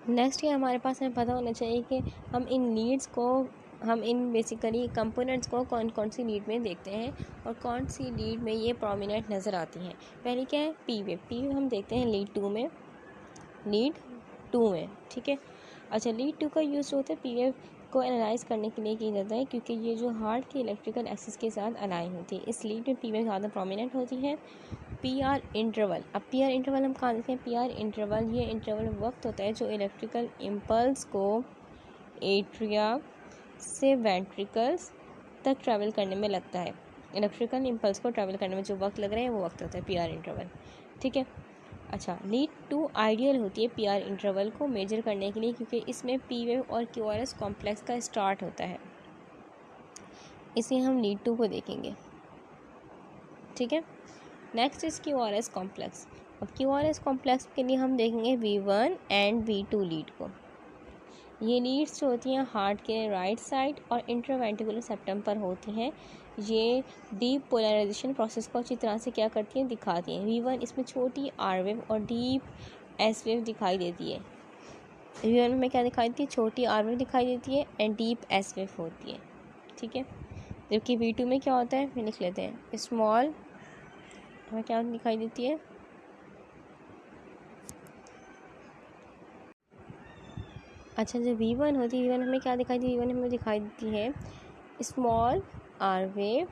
Next ये हमारे पास हमें पता होना चाहिए कि हम इन बेसिकली कंपोनेंट्स को कौन कौन सी लीड में देखते हैं और कौन सी लीड में ये प्रोमिनेंट नज़र आती हैं। पहले क्या है, पी वेव हम देखते हैं लीड टू में, ठीक है। अच्छा, लीड टू का यूज़ होता है पी वेव को एनालाइज करने के लिए किया जाता है, क्योंकि ये जो हार्ट के इलेक्ट्रिकल एक्सिस के साथ अलाइन होती है, इस लीड में पी वेव ज़्यादा प्रोमिनेंट होती है। पी आर इंटरवल, अब पी आर इंटरवल हम कहाँ देखते हैं, पी आर इंटरवल ये इंटरवल वक्त होता है जो इलेक्ट्रिकल इम्पल्स को एट्रिया से वेंट्रिकल्स तक ट्रैवल करने में लगता है। इलेक्ट्रिकल इम्पल्स को ट्रैवल करने में जो वक्त लग रहा है वो वक्त होता है पी आर इंटरवल, ठीक है। अच्छा, लीड टू आइडियल होती है पी आर इंटरवल को मेजर करने के लिए, क्योंकि इसमें पी वेव और क्यू आर एस कॉम्प्लेक्स का स्टार्ट होता है, इसे हम लीड टू को देखेंगे, ठीक है। Next is Q R S complex. अब क्यू आर एस कॉम्प्लेक्स के लिए हम देखेंगे V1 एंड V2 लीड को। ये लीड्स जो होती हैं हार्ट के राइट साइड और इंट्रावेंट्रिकुलर सेप्टम पर होती हैं। ये डीप पोलराइजेशन प्रोसेस को अच्छी तरह से क्या करती हैं, दिखाती हैं। V1 इसमें छोटी R वेव और डीप S वेव दिखाई देती है। V1 में क्या दिखाई देती है, छोटी R वेव दिखाई देती है एंड डीप S वेव होती है, ठीक है। जबकि V2 में क्या होता है, मैं लिख लेते हैं, स्मॉल हमें क्या दिखाई देती है, अच्छा जो V1 होती है, V1 हमें क्या दिखाई देती है, V1 हमें दिखाई देती है स्मॉल R वेव,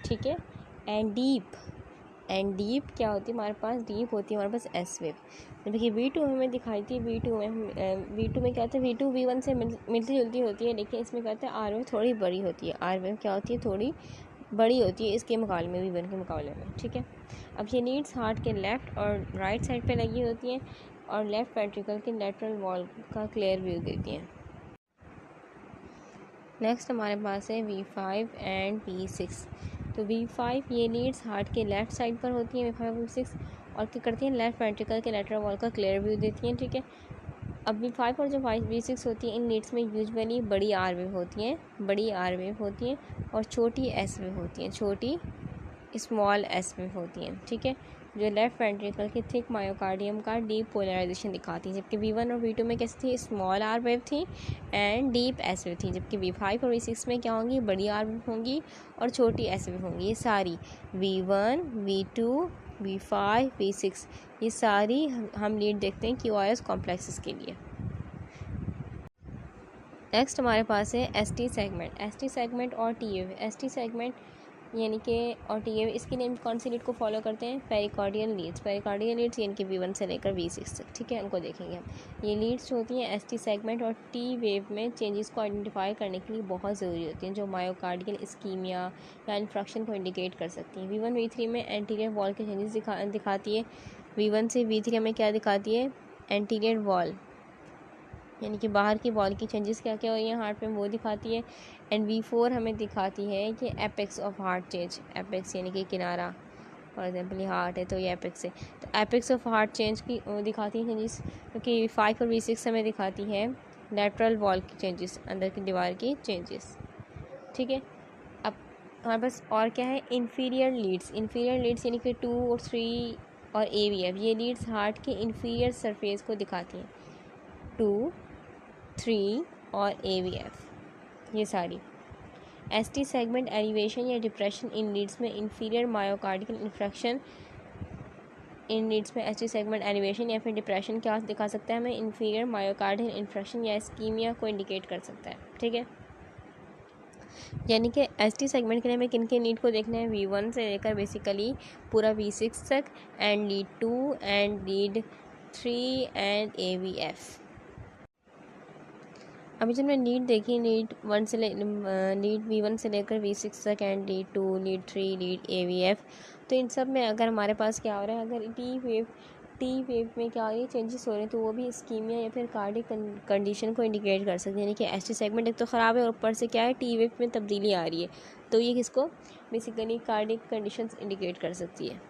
ठीक है, एंड डीप क्या होती है हमारे पास, डीप होती है हमारे पास S वेव। देखिए V2 हमें दिखाई थी, V2 में क्या होता है, V2 V1 से मिलती जुलती होती है, लेकिन इसमें क्या होता है R वेव थोड़ी बड़ी होती है, R वेव क्या होती है, थोड़ी बड़ी होती है इसके मुकाबले में, V1 के मुकाबले में, ठीक है। अब ये लीड्स हार्ट के लेफ़्ट और राइट साइड पे लगी होती हैं और लेफ़्ट वेंट्रिकल के लेटरल वॉल का क्लियर व्यू देती हैं। नेक्स्ट हमारे पास है V5 एंड V6। तो V5 ये लीड्स हार्ट के लेफ़्ट साइड पर होती हैं, V5 V6, और क्या करती हैं, लेफ़्ट वेंट्रिकल के लेटरल वॉल का क्लियर व्यू देती हैं, ठीक है। अब V5 और जो V6 होती है, इन लीड्स में यूजुअली बड़ी R वेव होती हैं और छोटी S वेव होती हैं, छोटी स्मॉल S वेव होती हैं, ठीक है, जो लेफ़्ट वेंट्रिकल के थिक मायोकार्डियम का डीप पोलराइजेशन दिखाती हैं। जबकि V1 और V2 में कैसी थी, स्मॉल R वेव थी एंड डीप S वेव थी। जबकि V5 और V6 में क्या होंगी, बड़ी R वेव होंगी और छोटी S वेव होंगी। ये सारी V1 V2 V5 V6 ये सारी हम लीड देखते हैं QRS कॉम्प्लेक्सेस के लिए। नेक्स्ट हमारे पास है ST सेगमेंट और टी वेव। ST सेगमेंट यानी कि और टी वेव, इसके लिए कौन सी लीड को फॉलो करते हैं, पेरिकार्डियल लीड्स यानी कि V1 से लेकर V6 तक, ठीक है, उनको देखेंगे हम। ये लीड्स जो होती हैं ST सेगमेंट और टी वेव में चेंजेस को आइडेंटिफाई करने के लिए बहुत ज़रूरी होती हैं, जो मायोकार्डियल इस्कीमिया या इन्फ्रक्शन को इंडिकेट कर सकती हैं। V1 V3 में एंटीरियर वॉल के चेंजेस दिखाती है। V1 से V3 में क्या दिखाती है, एंटीरियर वॉल यानी कि बाहर की वॉल की चेंजेस क्या क्या हो रही हैं हार्ट में, वो दिखाती है। एंड V4 हमें दिखाती है कि apex of heart change, apex यानी कि किनारा, फॉर एग्जांपल ये हार्ट है तो ये एपेक्स है, तो एपेक्स ऑफ हार्ट चेंज की दिखाती है चेंजेस। क्योंकि V5 और V6 हमें दिखाती है लेटरल वॉल की चेंजेस, अंदर की दीवार की चेंजेस, ठीक है। अब हमारे पास और क्या है, इन्फीरियर लीड्स यानी कि 2 और 3 और AVF, ये लीड्स हार्ट के इन्फीरियर सरफेस को दिखाती हैं, 2 3 और AVF ये सारी। ST सेगमेंट एलिवेशन या डिप्रेशन इन लीड्स में इंफीरियर मायोकार्डियल इन्फ्रक्शन, इन लीड्स में ST सेगमेंट एलिवेशन या फिर डिप्रेशन क्या दिखा सकता है हमें, इंफीरियर मायोकार्डियल इन्फ्रक्शन या इस्कीमिया को इंडिकेट कर सकता है, ठीक है। यानी कि ST सेगमेंट के लिए हमें किन किन लीड को देखना है, V1 से लेकर बेसिकली पूरा V6 तक and lead 2 and lead 3 and AVF। अभी जब मैंने लीड देखी, लीड V1 से लेकर V6 तक and lead 2 lead 3 lead AVF, तो इन सब में अगर हमारे पास क्या हो रहा है, अगर टी वेव में क्या हो रही है, चेंजेस हो रहे हैं, तो वो भी इस्कीमिया या फिर कार्डिक कंडीशन को इंडिकेट कर सकते हैं। यानी कि ST सेगमेंट एक तो ख़राब है और ऊपर से क्या है, टी वेव में तब्दीली आ रही है, तो ये किसको बेसिकली कार्डिक कंडीशंस इंडिकेट कर सकती है।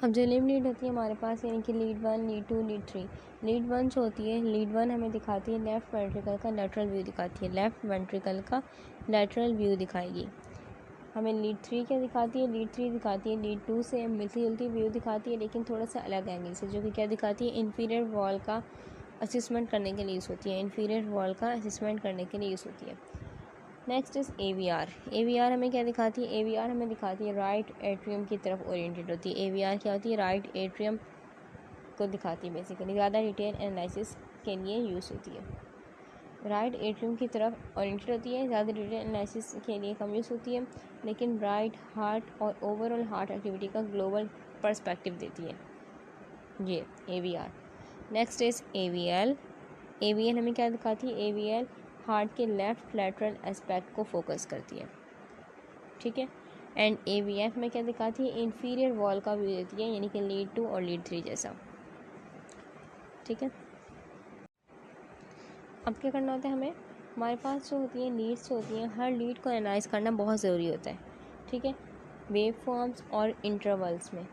अब जो लिम लीड होती है हमारे पास, यानी कि लीड 1 लीड 2 लीड 3, लीड 1 जो होती है, लीड 1 हमें दिखाती है लेफ़्ट वेंट्रिकल का लेटरल व्यू दिखाती है, लेफ़्ट वेंट्रिकल का लेटरल व्यू दिखाएगी। हमें लीड 3 क्या दिखाती है, लीड 3 दिखाती है लीड 2 से मिलती जुलती व्यू दिखाती है, लेकिन थोड़ा सा अलग एंगल से, जो कि क्या दिखाती है, इंफीरियर वॉल का असिस्मेंट करने के लिए यूज़ होती है, इन्फीरियर वॉल का असिस्मेंट करने के लिए यूज़ होती है। Next is AVR। AVR हमें क्या दिखाती है? AVR हमें दिखाती है राइट एट्रियम की तरफ ओरिएंटेड होती है। AVR क्या होती है? राइट एट्रियम को दिखाती है बेसिकली, ज़्यादा डिटेल एनालिसिस के लिए यूज़ होती है। राइट एट्रियम की तरफ ओरिएंटेड होती है, ज़्यादा डिटेल एनालिसिस के लिए कम यूज़ होती है, लेकिन राइट हार्ट और ओवरऑल हार्ट एक्टिविटी का ग्लोबल पर्सपेक्टिव देती है ये AVR। Next is AVL। AVL हमें क्या दिखाती है? AVL हार्ट के लेफ्ट लैटरल एस्पेक्ट को फोकस करती है, ठीक है। एंड AVF में क्या दिखाती है? इंफीरियर वॉल का व्यू देती है, यानी कि लीड 2 और लीड 3 जैसा, ठीक है। अब क्या करना होता है हमें? हमारे पास जो होती है लीड्स जो होती हैं, हर लीड को एनालाइज करना बहुत ज़रूरी होता है, ठीक है। वेव फॉर्म्स और इंटरवल्स में,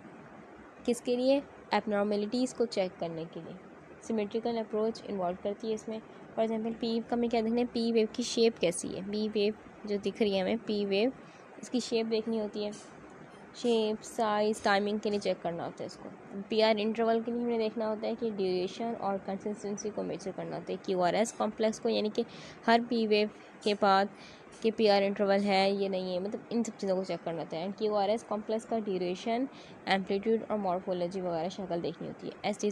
किसके लिए? एबनॉर्मेलिटीज़ को चेक करने के लिए सिमेट्रिकल अप्रोच इन्वॉल्व करती है इसमें। फॉर एग्जांपल पी का हमें क्या देखना है? पी वेव की शेप कैसी है? पी वेव जो दिख रही है हमें, पी वेव, इसकी शेप देखनी होती है, शेप, साइज़, टाइमिंग के लिए चेक करना होता है इसको। PR इंटरवल के लिए हमें देखना होता है कि ड्यूरेशन और कंसिस्टेंसी को मेजर करना होता है। QRS कॉम्प्लेक्स को, यानी कि हर पी वेव के बाद कि PR इंटरवल है ये नहीं है, मतलब इन सब चीज़ों को चेक करना होता है। एंड QRS कॉम्प्लेक्स का ड्यूरेशन, एम्पलीट्यूड और मॉर्फोलॉजी वगैरह शक्ल देखनी होती है। ST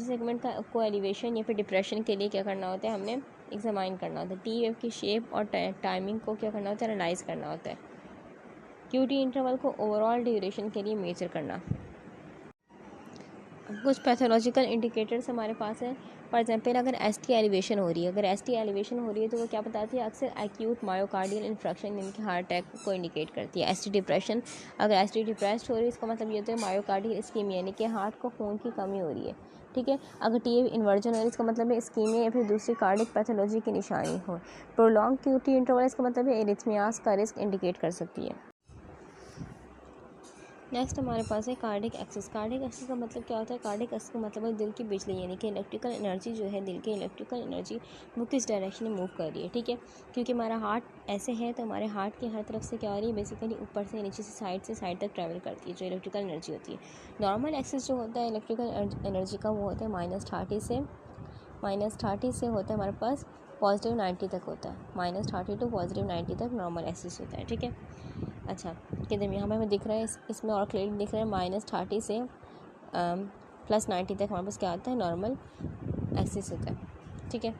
सेगमेंट का को एलिवेशन या फिर डिप्रेशन के लिए क्या करना होता है? हमने एग्जामाइन करना होता है। T वेव की शेप और टाइमिंग को क्या करना होता है? एनालाइज करना होता है। QT इंटरवल को ओवरऑल ड्यूरेशन के लिए मेजर करना। कुछ पैथोलॉजिकल इंडिकेटर्स हमारे पास है। फॉर एग्जांपल अगर ST एलिवेशन हो रही है, तो वो क्या बताती है? अक्सर एक्यूट मायोकार्डियल इन्फ्रक्शन, यानी कि हार्ट अटैक को इंडिकेट करती है। ST डिप्रेशन, अगर ST डिप्रेस्ड हो रही है इसका मतलब ये होता है मायोकार्डियल इस्कीमिया, यानी कि हार्ट को खून की कमी हो रही है, ठीक है। अगर TF इन्वर्जन हो रही है इसका मतलब है इस्कीमिया या फिर दूसरी कार्डिक पैथोलॉजी की निशानी हो। प्रोलॉन्ग QT इंटरवल इसका मतलब है एरिथमियास का रिस्क इंडिकेट कर सकती है। नेक्स्ट हमारे पास है कार्डिक एक्सिस। कार्डिक एक्सिस का मतलब क्या होता है? कार्डिक एक्सिस का मतलब है दिल की बिजली, यानी कि इलेक्ट्रिकल एनर्जी जो है, दिल की इलेक्ट्रिकल एनर्जी वो किस डायरेक्शन में मूव कर रही है, ठीक है। क्योंकि हमारा हार्ट ऐसे है तो हमारे हार्ट की हर तरफ से क्या हो रही है? बेसिकली ऊपर से नीचे से साइड तक ट्रैवल करती है जो इलेक्ट्रिकल एनर्जी होती है। नॉर्मल एक्सिस जो होता है इलेक्ट्रिकल एनर्जी का वो होता है -30 से होता है हमारे पास +90 तक होता है। -30 टू +90 तक नॉर्मल एक्सिस होता है, ठीक है। अच्छा, किधर यहाँ पे हमें दिख रहा है, इसमें और क्लियर दिख रहा है -30 से +90 तक हमारे पास क्या आता है? नॉर्मल एक्सिस होता है, ठीक है।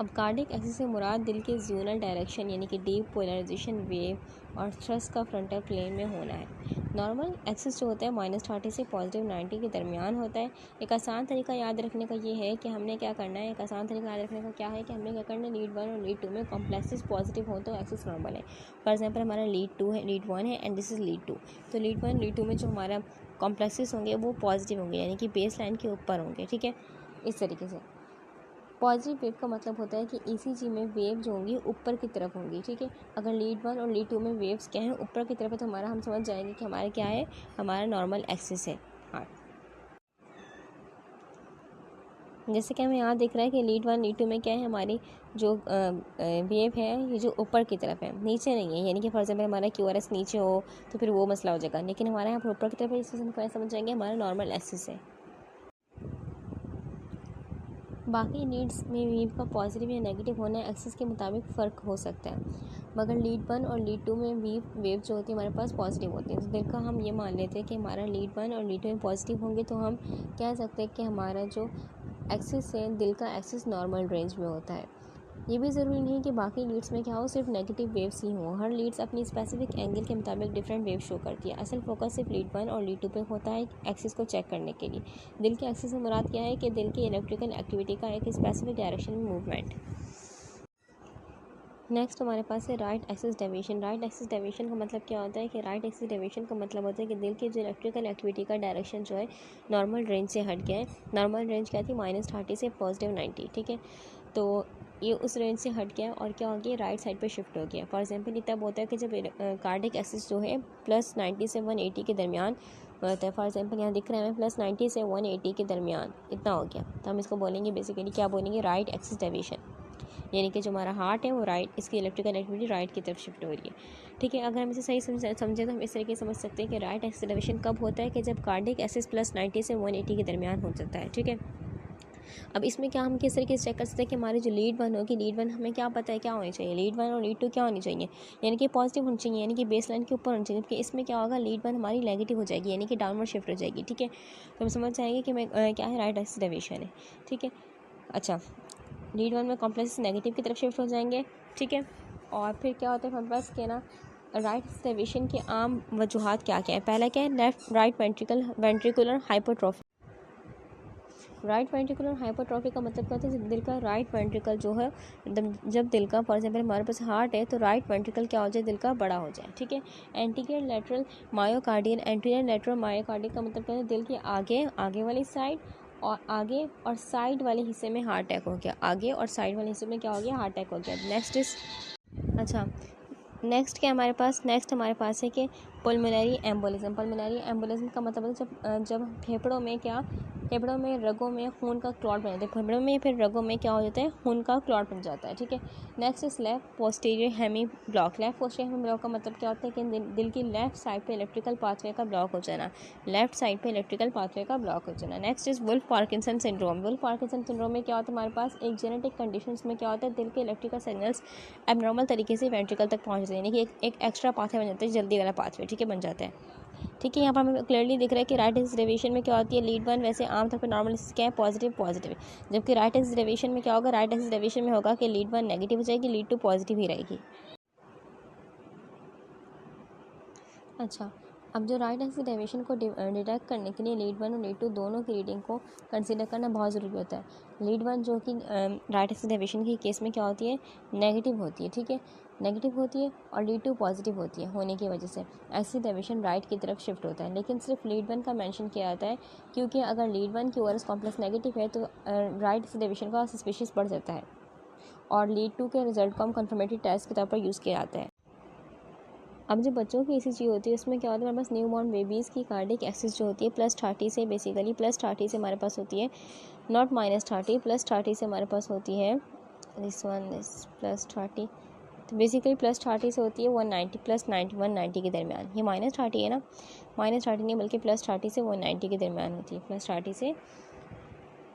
अब कार्डिक एक्सिस से मुराद दिल के ज़ोनल डायरेक्शन, यानी कि डीप पोलराइजेशन वेव और थ्रस्ट का फ्रंटल प्लेन में होना है। नॉर्मल एक्सिस जो होता है -30 से +90 के दरमियान होता है। एक आसान तरीका याद रखने का ये है कि हमने क्या करना है, एक आसान तरीका याद रखने का क्या है कि हमने क्या करना है, लीड 1 और लीड 2 में कॉम्प्लेक्सेस पॉजिटिव हो तो एक्सिस नॉर्मल है। फॉर एग्जांपल हमारा लीड 2 है, लीड 1 है एंड दिस इज़ लीड 2, तो लीड 1 लीड 2 में जो हमारा कॉम्प्लेक्सेस होंगे वो पॉजिटिव होंगे, यानी कि बेस लाइन के ऊपर होंगे, ठीक है। इस तरीके से पॉजिटिव वेव का मतलब होता है कि ECG में वेव जो होंगी ऊपर की तरफ होंगी, ठीक है। अगर लीड 1 और लीड 2 में वेव्स क्या हैं? ऊपर की तरफ है, तो हमारा हम समझ जाएंगे कि हमारा क्या है? हमारा नॉर्मल एक्सिस है। हाँ, जैसे कि हमें यहाँ दिख रहा है कि लीड 1 लीड 2 में क्या है? हमारी जो वेव है ये जो ऊपर की तरफ है, नीचे नहीं है। यानी कि फॉर एग्जाम्पल हमारा QRS नीचे हो तो फिर वो मसला हो जाएगा, लेकिन हमारे यहाँ पर ऊपर की तरफ है, इससे हम क्या समझ जाएंगे? हमारा नॉर्मल एक्सिस है। बाकी लीड्स में वेव का पॉजिटिव या नेगेटिव होना एक्सिस के मुताबिक फ़र्क हो सकता है, मगर लीड 1 और लीड 2 में वेव जो होती है हमारे पास पॉजिटिव होती है। तो दिल का हम ये मान लेते हैं कि हमारा लीड 1 और लीड 2 में पॉजिटिव होंगे, तो हम कह सकते हैं कि हमारा जो एक्सिस है, दिल का एक्सिस नॉर्मल रेंज में होता है। ये भी ज़रूरी नहीं कि बाकी लीड्स में क्या हो, सिर्फ नेगेटिव वेव्स ही हों। हर लीड्स अपनी स्पेसिफिक एंगल के मुताबिक डिफरेंट वेव शो करती है। असल फोकस सिर्फ लीड 1 और लीड 2 पे होता है एक्सिस को चेक करने के लिए। दिल के एक्सिस से मुराद क्या है कि दिल की इलेक्ट्रिकल एक्टिविटी का एक स्पेसिफिक डायरेक्शन में मूवमेंट। नेक्स्ट हमारे पास है right axis deviation. Right axis deviation का मतलब क्या होता है कि राइट एक्सिस डेविएशन का मतलब होता है कि दिल की जो इलेक्ट्रिकल एक्टिविटी का डायरेक्शन जो है नॉर्मल रेंज से हट गया है। नॉर्मल रेंज क्या थी? -30 से +90, ठीक है। तो ये उस रेंज से हट गया और क्या हो गया? राइट साइड पे शिफ्ट हो गया। फॉर एग्जांपल ये तब होता है कि जब कार्डिक एक्सिस जो है +90 से 180 के दरमियान होता है। फॉर एग्जांपल यहाँ दिख रहा है हमें +90 से 180 के दरमियान इतना हो गया, तो हम इसको बोलेंगे बेसिकली क्या बोलेंगे? राइट एक्सिस डेविएशन, यानी कि जो हमारा हार्ट है वो राइट, इसकी इलेक्ट्रिकल एक्टिविटी राइट की तरफ शिफ्ट हो रही है, ठीक है। अगर हम इसे सही समझे तो हम इस तरीके से समझ सकते हैं कि राइट एक्सिस डेविएशन कब होता है कि जब कार्डिक एक्सिस +90 से 180 के दरमियान हो सकता है, ठीक है। अब इसमें क्या हम किस तरीके से चेक कर सकते हैं कि हमारी जो लीड वन होगी, लीड वन हमें क्या पता है क्या होनी चाहिए, लीड वन और लीड टू क्या होनी चाहिए, यानी कि पॉजिटिव होनी चाहिए, यानी कि बेस लाइन के ऊपर होनी चाहिए। जबकि इसमें क्या होगा, लीड वन हमारी नेगेटिव हो जाएगी, यानी कि डाउनवर्ड शिफ्ट हो जाएगी। ठीक है, तो हम समझ जाएंगे कि मैं क्या है, राइट एक्सिस डेविएशन है। ठीक है, अच्छा, लीड वन में कॉम्प्लेक्स नेगेटिव की तरफ शिफ्ट हो जाएंगे। ठीक है, और फिर क्या होता है हमारे पास के ना, राइट एक्सिस की आम वजूहात क्या क्या है। पहला क्या है, left right ventricular hypertrophy. Right ventricular hypertrophy का मतलब क्या होता है, जब दिल का राइट वेंट्रिकल जो है, जब दिल का फॉर एग्जाम्पल हमारे पास हार्ट है तो राइट वेंट्रिकल क्या हो जाए, दिल का बड़ा हो जाए। ठीक है, anterior lateral myocardial, anterior lateral myocardial का मतलब क्या है, दिल के आगे वाली साइड और आगे और साइड वाले हिस्से में हार्ट अटैक हो गया, आगे और साइड वाले हिस्से में क्या हो गया, हार्ट अटैक हो गया। नेक्स्ट इज, अच्छा नेक्स्ट क्या हमारे पास, नेक्स्ट हमारे पास है कि पल्मोनरी एम्बोलिज्म। पल्मोनरी एम्बोलिज्म का मतलब है जब फेफड़ों में क्या, फेफड़ों में रगों में खून का क्लॉट बन जाता है, फेफड़ों में फिर रगों में क्या हो जाता है, खून का क्लॉट बन जाता है। ठीक है, next is left posterior hemiblock. Left posterior hemiblock का मतलब क्या होता है कि दिल की लेफ्ट साइड पे इलेक्ट्रिकल पाथवे का ब्लॉक हो जाना, लेफ्ट साइड पे इलेक्ट्रिकल पाथवे का ब्लॉक हो जाना। Next is Wolff Parkinson syndrome. Wolff Parkinson syndrome में क्या होता है, हमारे पास एक जेनेटिक कंडीशन में क्या होता है, दिल के इलेक्ट्रिकल सिग्नल्स एबनॉर्मल तरीके से वेंट्रिकल तक पहुँच जाते हैं, यानी कि एक एक्स्ट्रा पाथवे बन जाता है, जल्दी वाला पाथवे। ठीक है, बन जाता है। ठीक है, यहाँ पर हमें क्लियरली दिख रहा है कि राइट एक्सिस डेविएशन में क्या होती है, लीड वन वैसे आमतौर पर नॉर्मल क्या है, पॉजिटिव पॉजिटिव, जबकि राइट एक्सिस डेविएशन में क्या होगा, राइट एक्सिस डेविएशन में होगा कि लीड वन नेगेटिव हो जाएगी, लीड टू पॉजिटिव ही रहेगी। अच्छा, अब जो राइट एक्सिस डेविएशन को डिटेक्ट करने के लिए लीड वन और लीड टू दोनों की रीडिंग को कंसीडर करना बहुत ज़रूरी होता है। लीड वन जो कि राइट एक्सिस डेविएशन के केस में क्या होती है, नेगेटिव होती है। ठीक है, नेगेटिव होती है, और लीड टू पॉजिटिव होती है, होने की वजह से एक्सिस डेविएशन राइट की तरफ शिफ्ट होता है। लेकिन सिर्फ लीड वन का मेंशन किया जाता है, क्योंकि अगर लीड वन की ओआरएस कॉम्प्लेक्स नेगेटिव है तो राइट एक्सिस डेविएशन का सस्पिशियस बढ़ जाता है, और लीड टू के रिजल्ट को हम कंफर्मेटरी टेस्ट के तौर पर यूज़ किया जाता है। अब जो बच्चों की ईसीजी होती है उसमें क्या होता है, हमारे पास न्यू बॉर्न बेबीज़ की कार्डिक एक्सिस जो होती है +30 से, बेसिकली +30 से हमारे पास होती है, नॉट -30, +30 से हमारे पास होती है, दिस वन इज +30, तो बेसिकली +30 से होती है 190 +90 190 के दरमियान। ये -30 है ना, -30 नहीं बल्कि +30 से 190 के दरमियान होती है, +30 से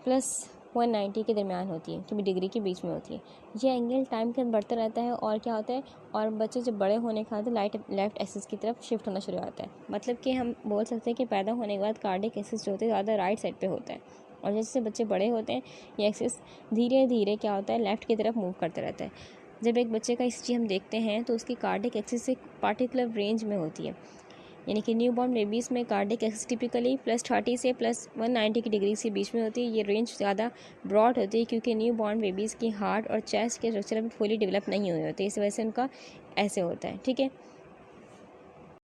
+190 के दरमियान होती है, कि डिग्री के बीच में होती है। ये एंगल टाइम के अंदर बढ़ता रहता है, और क्या होता है, और बच्चे जब बड़े होने के बाद लेफ्ट एक्सिस की तरफ शिफ्ट होना शुरू होता है। मतलब कि हम बोल सकते हैं कि पैदा होने के बाद कार्डिक एक्सिस जो होते हैं ज़्यादा राइट साइड पे होता है, और जैसे बच्चे बड़े होते हैं ये एक्सिस धीरे धीरे क्या होता है, लेफ़्ट की तरफ मूव करता रहता है। जब एक बच्चे का ईसीजी हम देखते हैं तो उसकी कार्डिक एक्सिस एक पार्टिकुलर रेंज में होती है, यानी कि न्यू बॉर्न बेबीज़ में कार्डिक एक्सिस टिपिकली +30 से +190 की डिग्री के बीच में होती है। ये रेंज ज़्यादा ब्रॉड होती है, क्योंकि न्यू बॉर्न बेबीज़ की हार्ट और चेस्ट के स्ट्रक्चर अभी फुली डेवलप नहीं हुए होते, इस वजह से उनका ऐसे होता है। ठीक है,